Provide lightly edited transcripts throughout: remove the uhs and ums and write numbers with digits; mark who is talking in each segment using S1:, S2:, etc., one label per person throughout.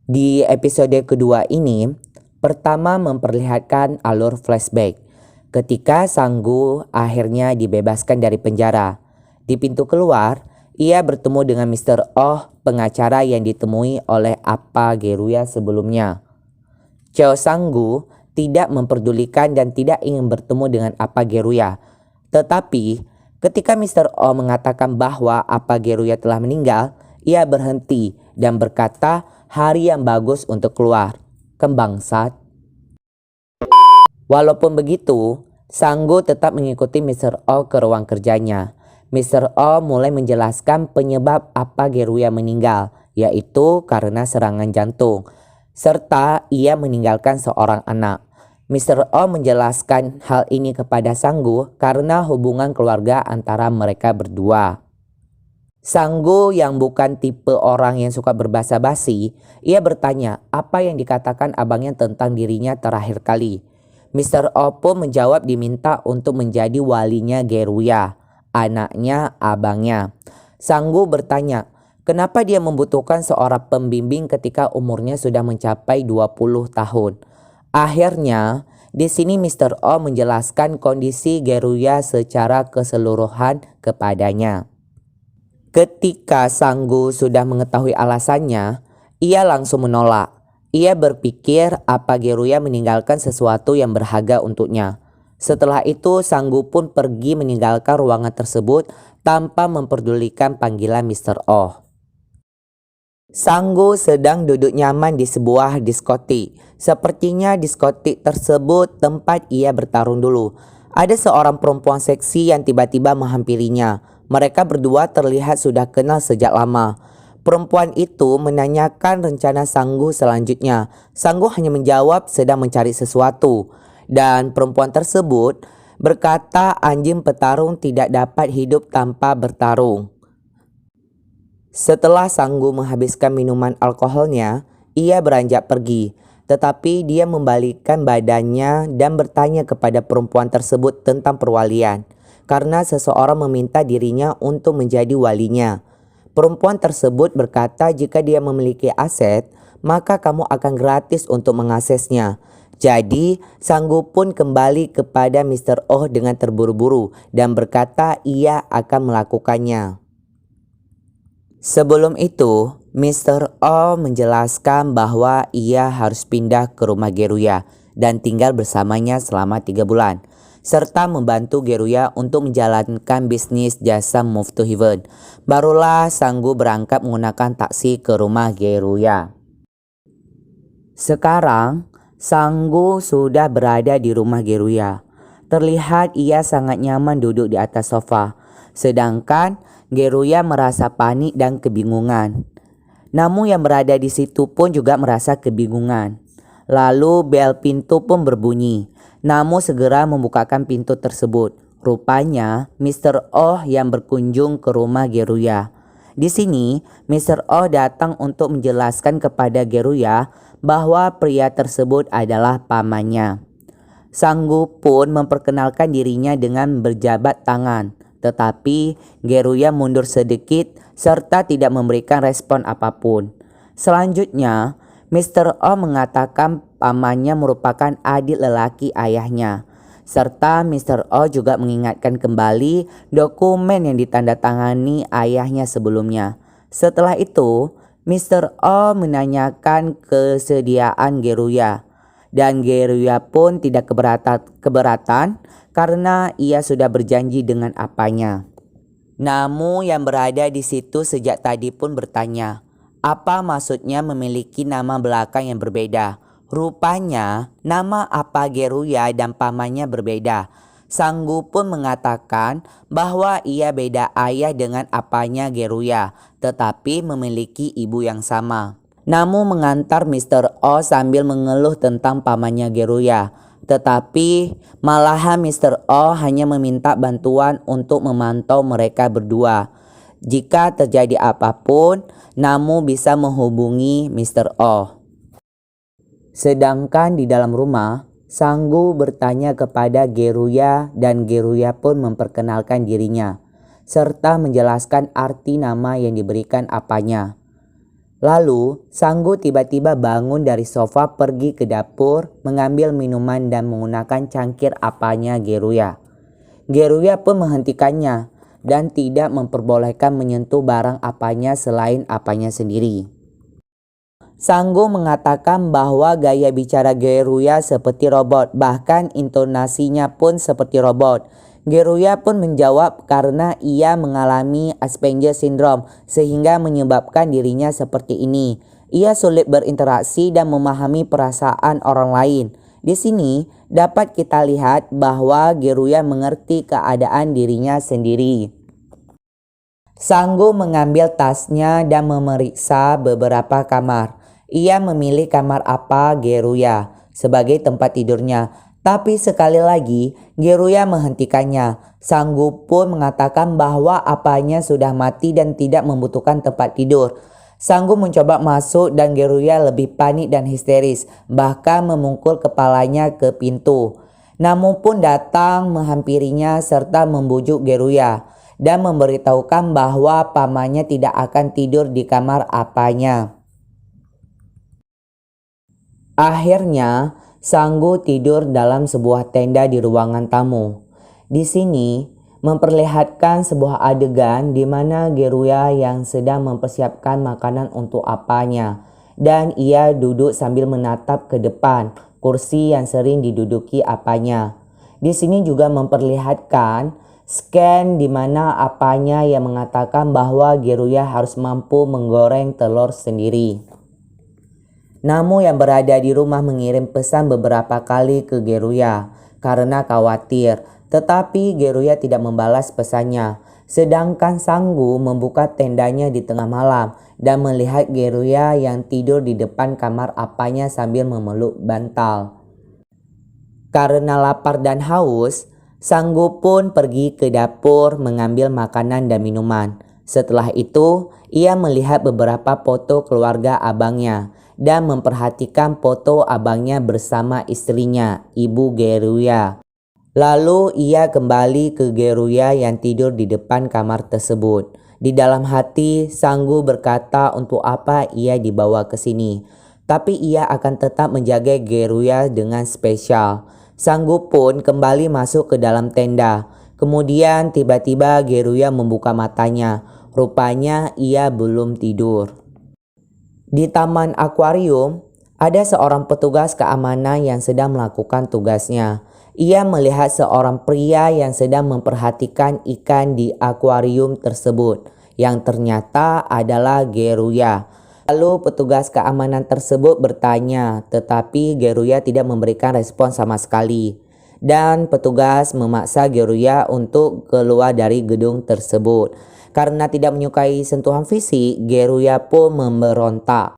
S1: Di episode kedua ini, pertama memperlihatkan alur flashback ketika Sanggu akhirnya dibebaskan dari penjara. Di pintu keluar, ia bertemu dengan Mr. Oh, pengacara yang ditemui oleh Appa Geruya sebelumnya. Cheo Sanggu tidak memperdulikan dan tidak ingin bertemu dengan Appa Geruya. Tetapi ketika Mr. Oh mengatakan bahwa Appa Geruya telah meninggal, ia berhenti dan berkata hari yang bagus untuk keluar. Kembangsat. Walaupun begitu, Sanggu tetap mengikuti Mr. Oh ke ruang kerjanya. Mr. Oh mulai menjelaskan penyebab Appa Geruya meninggal, yaitu karena serangan jantung, serta ia meninggalkan seorang anak. Mr. Oh menjelaskan hal ini kepada Sanggu karena hubungan keluarga antara mereka berdua. Sanggu yang bukan tipe orang yang suka berbasa-basi, ia bertanya apa yang dikatakan abangnya tentang dirinya terakhir kali. Mr. O pun menjawab diminta untuk menjadi walinya Geruya, anaknya abangnya. Sanggu bertanya, kenapa dia membutuhkan seorang pembimbing ketika umurnya sudah mencapai 20 tahun. Akhirnya, di sini Mr. O menjelaskan kondisi Geruya secara keseluruhan kepadanya. Ketika Sanggu sudah mengetahui alasannya, ia langsung menolak. Ia berpikir Appa Geruya meninggalkan sesuatu yang berharga untuknya. Setelah itu Sanggu pun pergi meninggalkan ruangan tersebut tanpa memperdulikan panggilan Mr. Oh. Sanggu sedang duduk nyaman di sebuah diskotik. Sepertinya diskotik tersebut tempat ia bertarung dulu. Ada seorang perempuan seksi yang tiba-tiba menghampirinya. Mereka berdua terlihat sudah kenal sejak lama. Perempuan itu menanyakan rencana Sanggu selanjutnya. Sanggu hanya menjawab sedang mencari sesuatu. Dan perempuan tersebut berkata anjing petarung tidak dapat hidup tanpa bertarung. Setelah Sanggu menghabiskan minuman alkoholnya, ia beranjak pergi. Tetapi dia membalikkan badannya dan bertanya kepada perempuan tersebut tentang perwalian. Karena seseorang meminta dirinya untuk menjadi walinya. Perempuan tersebut berkata jika dia memiliki aset, maka kamu akan gratis untuk mengaksesnya. Jadi, Sanggu pun kembali kepada Mr. Oh dengan terburu-buru dan berkata ia akan melakukannya. Sebelum itu, Mr. Oh menjelaskan bahwa ia harus pindah ke rumah Geruya dan tinggal bersamanya selama 3 bulan. Serta membantu Geruya untuk menjalankan bisnis jasa Move to Heaven. Barulah Sanggu berangkat menggunakan taksi ke rumah Geruya. Sekarang, Sanggu sudah berada di rumah Geruya. Terlihat ia sangat nyaman duduk di atas sofa. Sedangkan Geruya merasa panik dan kebingungan. Namun yang berada di situ pun juga merasa kebingungan. Lalu bel pintu pun berbunyi. Namun segera membukakan pintu tersebut. Rupanya Mr. Oh yang berkunjung ke rumah Geruya. Di sini Mr. Oh datang untuk menjelaskan kepada Geruya bahwa pria tersebut adalah pamannya. Sanggu pun memperkenalkan dirinya dengan berjabat tangan. Tetapi Geruya mundur sedikit serta tidak memberikan respon apapun. Selanjutnya Mr. Oh mengatakan pamannya merupakan adik lelaki ayahnya. Serta Mr. Oh juga mengingatkan kembali dokumen yang ditandatangani ayahnya sebelumnya. Setelah itu, Mr. Oh menanyakan kesediaan Geruya. Dan Geruya pun tidak keberatan karena ia sudah berjanji dengan apanya. Namun yang berada di situ sejak tadi pun bertanya, apa maksudnya memiliki nama belakang yang berbeda? Rupanya nama Appa Geruya dan pamannya berbeda. Sanggu pun mengatakan bahwa ia beda ayah dengan apanya Geruya, tetapi memiliki ibu yang sama. Namun mengantar Mr. Oh sambil mengeluh tentang pamannya Geruya. Tetapi malahan Mr. Oh hanya meminta bantuan untuk memantau mereka berdua. Jika terjadi apapun, Namu bisa menghubungi Mr. Oh. Sedangkan di dalam rumah, Sanggu bertanya kepada Geruya dan Geruya pun memperkenalkan dirinya, serta menjelaskan arti nama yang diberikan apanya. Lalu, Sanggu tiba-tiba bangun dari sofa, pergi ke dapur, mengambil minuman dan menggunakan cangkir apanya Geruya. Geruya pun menghentikannya dan tidak memperbolehkan menyentuh barang apanya selain apanya sendiri. Sanggu mengatakan bahwa gaya bicara Geruya seperti robot, bahkan intonasinya pun seperti robot. Geruya pun menjawab karena ia mengalami Asperger syndrome sehingga menyebabkan dirinya seperti ini. Ia sulit berinteraksi dan memahami perasaan orang lain. Di sini dapat kita lihat bahwa Geruya mengerti keadaan dirinya sendiri. Sanggu mengambil tasnya dan memeriksa beberapa kamar. Ia memilih kamar apa Geruya sebagai tempat tidurnya. Tapi sekali lagi Geruya menghentikannya. Sanggu pun mengatakan bahwa apanya sudah mati dan tidak membutuhkan tempat tidur. Sanggu mencoba masuk dan Geruya lebih panik dan histeris, bahkan memukul kepalanya ke pintu. Namun pun datang menghampirinya serta membujuk Geruya dan memberitahukan bahwa pamannya tidak akan tidur di kamar apanya. Akhirnya, Sanggu tidur dalam sebuah tenda di ruangan tamu. Di sini memperlihatkan sebuah adegan di mana Geruya yang sedang mempersiapkan makanan untuk apanya dan ia duduk sambil menatap ke depan kursi yang sering diduduki apanya. Di sini juga memperlihatkan scan di mana apanya yang mengatakan bahwa Geruya harus mampu menggoreng telur sendiri. Namu yang berada di rumah mengirim pesan beberapa kali ke Geruya karena khawatir, tetapi Geruya tidak membalas pesannya. Sedangkan Sanggu membuka tendanya di tengah malam dan melihat Geruya yang tidur di depan kamar apanya sambil memeluk bantal. Karena lapar dan haus, Sanggu pun pergi ke dapur mengambil makanan dan minuman. Setelah itu, ia melihat beberapa foto keluarga abangnya dan memperhatikan foto abangnya bersama istrinya, Ibu Geruya. Lalu ia kembali ke Geruya yang tidur di depan kamar tersebut. Di dalam hati, Sanggu berkata untuk apa ia dibawa ke sini. Tapi ia akan tetap menjaga Geruya dengan spesial. Sanggu pun kembali masuk ke dalam tenda. Kemudian tiba-tiba Geruya membuka matanya. Rupanya ia belum tidur. Di taman akuarium, ada seorang petugas keamanan yang sedang melakukan tugasnya. Ia melihat seorang pria yang sedang memperhatikan ikan di akuarium tersebut, yang ternyata adalah Geruya. Lalu petugas keamanan tersebut bertanya, tetapi Geruya tidak memberikan respon sama sekali. Dan petugas memaksa Geruya untuk keluar dari gedung tersebut. Karena tidak menyukai sentuhan fisik, Geruya pun memberontak.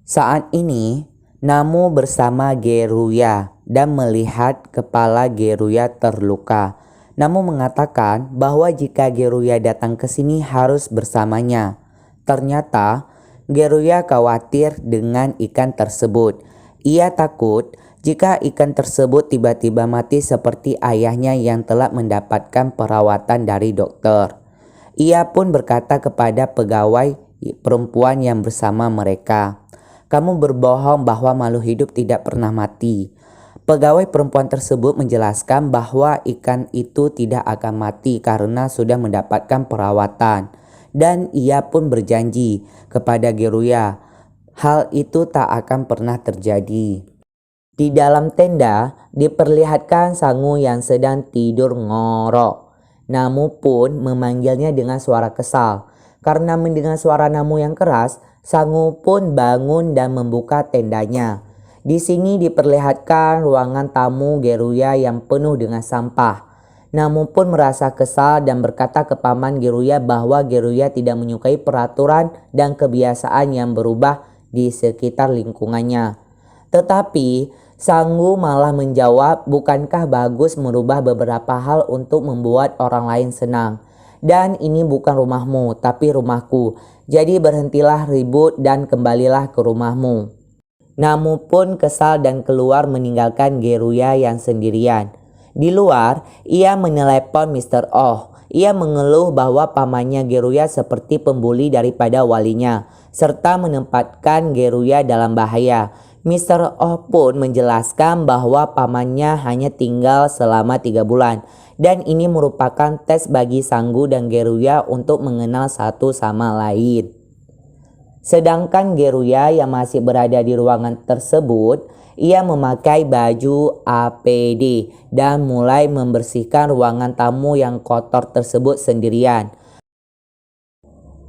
S1: Saat ini, Namu bersama Geruya dan melihat kepala Geruya terluka. Namu mengatakan bahwa jika Geruya datang ke sini harus bersamanya. Ternyata, Geruya khawatir dengan ikan tersebut. Ia takut jika ikan tersebut tiba-tiba mati seperti ayahnya yang telah mendapatkan perawatan dari dokter. Ia pun berkata kepada pegawai perempuan yang bersama mereka, "Kamu berbohong bahwa makhluk hidup tidak pernah mati." Pegawai perempuan tersebut menjelaskan bahwa ikan itu tidak akan mati karena sudah mendapatkan perawatan. Dan ia pun berjanji kepada Geruya, hal itu tak akan pernah terjadi. Di dalam tenda diperlihatkan Sanggu yang sedang tidur ngorok. Namu pun memanggilnya dengan suara kesal. Karena mendengar suara Namu yang keras, Sanggu pun bangun dan membuka tendanya. Di sini diperlihatkan ruangan tamu Geruya yang penuh dengan sampah. Namu pun merasa kesal dan berkata ke paman Geruya bahwa Geruya tidak menyukai peraturan dan kebiasaan yang berubah di sekitar lingkungannya. Tetapi Sanggu malah menjawab, bukankah bagus merubah beberapa hal untuk membuat orang lain senang? Dan ini bukan rumahmu, tapi rumahku. Jadi berhentilah ribut dan kembalilah ke rumahmu. Namu pun kesal dan keluar meninggalkan Geruya yang sendirian. Di luar, ia menelepon Mr. Oh Ia mengeluh bahwa pamannya Geruya seperti pembuli daripada walinya, serta menempatkan Geruya dalam bahaya. Mr. Oh pun menjelaskan bahwa pamannya hanya tinggal selama 3 bulan. Dan ini merupakan tes bagi Sanggu dan Geruya untuk mengenal satu sama lain. Sedangkan Geruya yang masih berada di ruangan tersebut, ia memakai baju APD dan mulai membersihkan ruangan tamu yang kotor tersebut sendirian.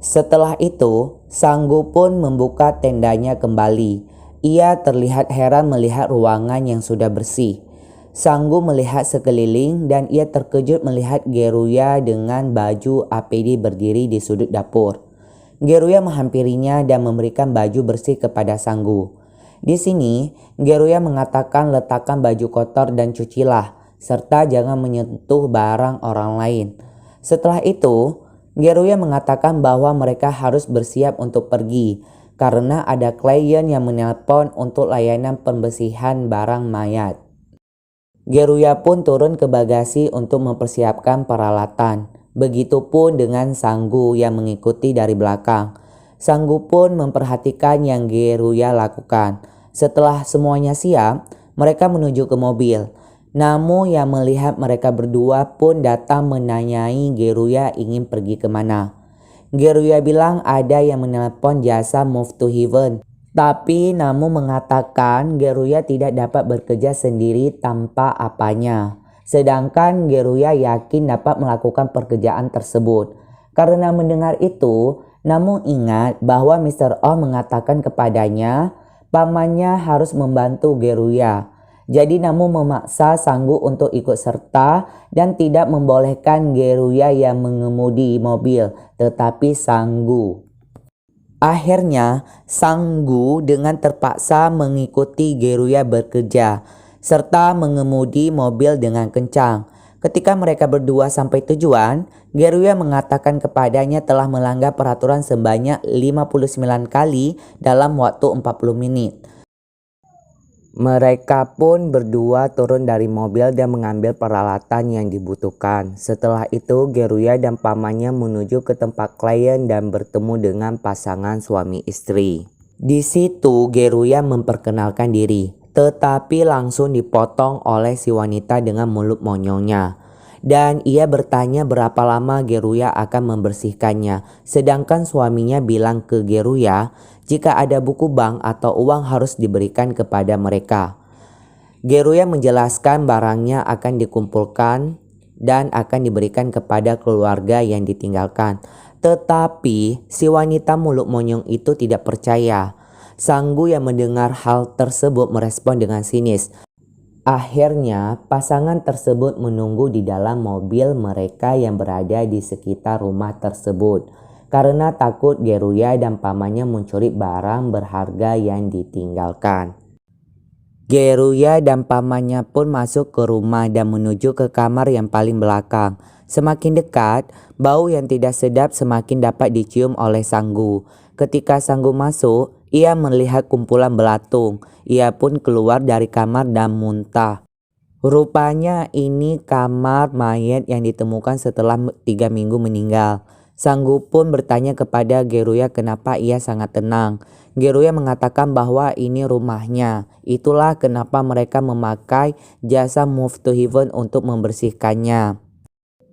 S1: Setelah itu, Sanggu pun membuka tendanya kembali. Ia terlihat heran melihat ruangan yang sudah bersih. Sanggu melihat sekeliling dan ia terkejut melihat Geruya dengan baju APD berdiri di sudut dapur. Geruya menghampirinya dan memberikan baju bersih kepada Sanggu. Di sini, Geruya mengatakan letakkan baju kotor dan cucilah, serta jangan menyentuh barang orang lain. Setelah itu, Geruya mengatakan bahwa mereka harus bersiap untuk pergi, karena ada klien yang menelpon untuk layanan pembersihan barang mayat. Geruya pun turun ke bagasi untuk mempersiapkan peralatan. Begitupun dengan Sanggu yang mengikuti dari belakang. Sanggu pun memperhatikan yang Geruya lakukan. Setelah semuanya siap, mereka menuju ke mobil. Namun yang melihat mereka berdua pun datang menanyai Geruya ingin pergi kemana. Geruya bilang ada yang menelpon jasa Move to Heaven. Tapi Namu mengatakan Geruya tidak dapat bekerja sendiri tanpa apanya. Sedangkan Geruya yakin dapat melakukan pekerjaan tersebut. Karena mendengar itu, Namu ingat bahwa Mr. Oh mengatakan kepadanya pamannya harus membantu Geruya. Jadi Namu memaksa Sanggu untuk ikut serta dan tidak membolehkan Geruya yang mengemudi mobil, tetapi Sanggu. Akhirnya, Sanggu dengan terpaksa mengikuti Geruya bekerja, serta mengemudi mobil dengan kencang. Ketika mereka berdua sampai tujuan, Geruya mengatakan kepadanya telah melanggar peraturan sebanyak 59 kali dalam waktu 40 menit. Mereka pun berdua turun dari mobil dan mengambil peralatan yang dibutuhkan. Setelah itu, Geruya dan pamannya menuju ke tempat klien dan bertemu dengan pasangan suami istri. Di situ, Geruya memperkenalkan diri, tetapi langsung dipotong oleh si wanita dengan mulut monyongnya. Dan ia bertanya berapa lama Geruya akan membersihkannya. Sedangkan suaminya bilang ke Geruya, jika ada buku bank atau uang harus diberikan kepada mereka. Geruya menjelaskan barangnya akan dikumpulkan dan akan diberikan kepada keluarga yang ditinggalkan. Tetapi si wanita mulut monyong itu tidak percaya. Sanggu yang mendengar hal tersebut merespon dengan sinis. Akhirnya pasangan tersebut menunggu di dalam mobil mereka yang berada di sekitar rumah tersebut. Karena takut Geruya dan pamannya mencuri barang berharga yang ditinggalkan. Geruya dan pamannya pun masuk ke rumah dan menuju ke kamar yang paling belakang. Semakin dekat, bau yang tidak sedap semakin dapat dicium oleh Sanggu. Ketika Sanggu masuk, ia melihat kumpulan belatung. Ia pun keluar dari kamar dan muntah. Rupanya ini kamar mayat yang ditemukan setelah 3 minggu meninggal. Sanggu pun bertanya kepada Geruya kenapa ia sangat tenang. Geruya mengatakan bahwa ini rumahnya. Itulah kenapa mereka memakai jasa Move to Heaven untuk membersihkannya.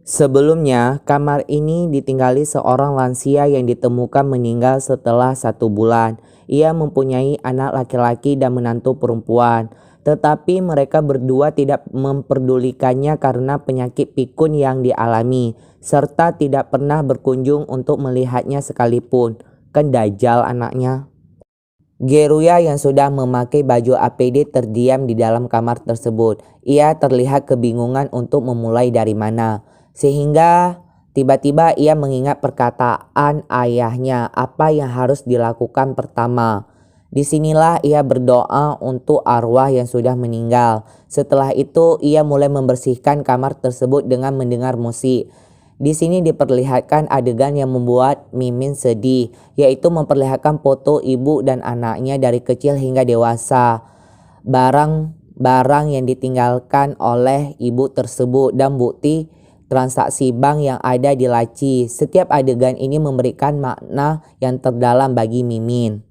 S1: Sebelumnya, kamar ini ditinggali seorang lansia yang ditemukan meninggal setelah 1 bulan. Ia mempunyai anak laki-laki dan menantu perempuan. Tetapi mereka berdua tidak memperdulikannya karena penyakit pikun yang dialami, serta tidak pernah berkunjung untuk melihatnya sekalipun. Kan dajal anaknya. Geruya yang sudah memakai baju APD terdiam di dalam kamar tersebut. Ia terlihat kebingungan untuk memulai dari mana. Sehingga tiba-tiba ia mengingat perkataan ayahnya apa yang harus dilakukan pertama. Disinilah ia berdoa untuk arwah yang sudah meninggal. Setelah itu ia mulai membersihkan kamar tersebut dengan mendengar musik. Di sini diperlihatkan adegan yang membuat Mimin sedih, yaitu memperlihatkan foto ibu dan anaknya dari kecil hingga dewasa. Barang yang ditinggalkan oleh ibu tersebut dan bukti transaksi bank yang ada di laci. Setiap adegan ini memberikan makna yang terdalam bagi Mimin.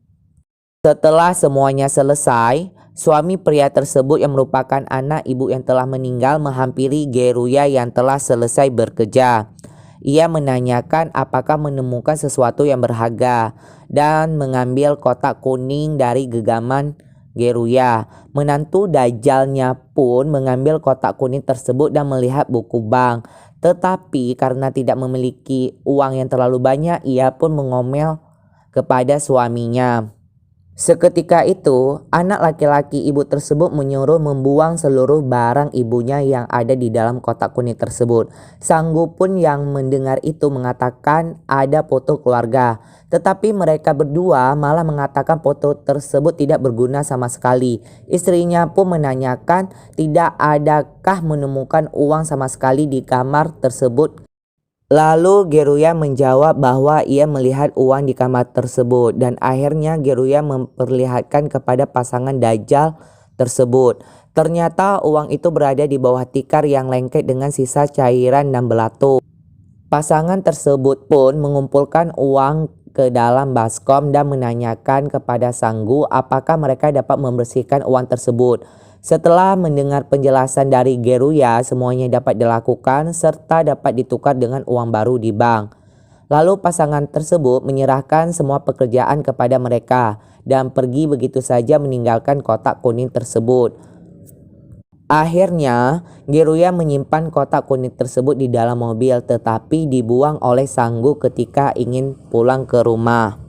S1: Setelah semuanya selesai, suami pria tersebut yang merupakan anak ibu yang telah meninggal menghampiri Geruya yang telah selesai bekerja. Ia menanyakan apakah menemukan sesuatu yang berharga dan mengambil kotak kuning dari genggaman Geruya. Menantu dajalnya pun mengambil kotak kuning tersebut dan melihat buku bank. Tetapi karena tidak memiliki uang yang terlalu banyak, ia pun mengomel kepada suaminya. Seketika itu, anak laki-laki ibu tersebut menyuruh membuang seluruh barang ibunya yang ada di dalam kotak kuning tersebut. Sanggu pun yang mendengar itu mengatakan ada foto keluarga. Tetapi mereka berdua malah mengatakan foto tersebut tidak berguna sama sekali. Istrinya pun menanyakan tidak adakah menemukan uang sama sekali di kamar tersebut. Lalu Geruya menjawab bahwa ia melihat uang di kamar tersebut dan akhirnya Geruya memperlihatkan kepada pasangan Dajjal tersebut. Ternyata uang itu berada di bawah tikar yang lengket dengan sisa cairan dan belatung. Pasangan tersebut pun mengumpulkan uang ke dalam baskom dan menanyakan kepada Sanggu apakah mereka dapat membersihkan uang tersebut. Setelah mendengar penjelasan dari Geruya, semuanya dapat dilakukan serta dapat ditukar dengan uang baru di bank. Lalu pasangan tersebut menyerahkan semua pekerjaan kepada mereka dan pergi begitu saja meninggalkan kotak kuning tersebut. Akhirnya, Geruya menyimpan kotak kuning tersebut di dalam mobil tetapi dibuang oleh Sanggu ketika ingin pulang ke rumah.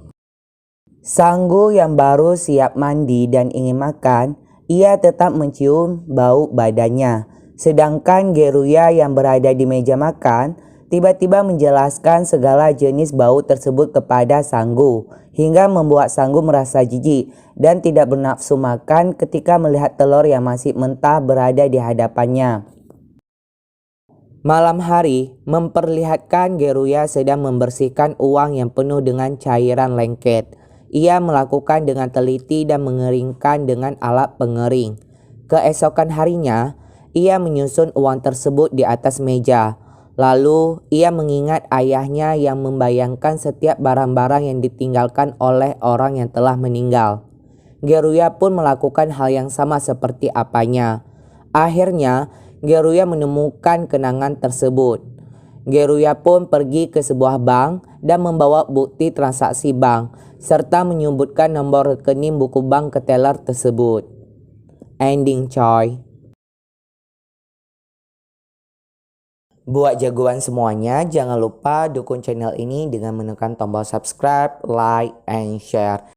S1: Sanggu yang baru siap mandi dan ingin makan, ia tetap mencium bau badannya. Sedangkan Geruya yang berada di meja makan tiba-tiba menjelaskan segala jenis bau tersebut kepada Sanggu hingga membuat Sanggu merasa jijik dan tidak bernafsu makan ketika melihat telur yang masih mentah berada di hadapannya. Malam hari memperlihatkan Geruya sedang membersihkan uang yang penuh dengan cairan lengket. Ia melakukan dengan teliti dan mengeringkan dengan alat pengering. Keesokan harinya, ia menyusun uang tersebut di atas meja. Lalu, ia mengingat ayahnya yang membayangkan setiap barang-barang yang ditinggalkan oleh orang yang telah meninggal. Geruya pun melakukan hal yang sama seperti apanya. Akhirnya, Geruya menemukan kenangan tersebut. Geruya pun pergi ke sebuah bank dan membawa bukti transaksi bank serta menyebutkan nomor rekening buku bank ke teller tersebut. Ending coy. Buat jagoan semuanya, jangan lupa dukung channel ini dengan menekan tombol subscribe, like, and share.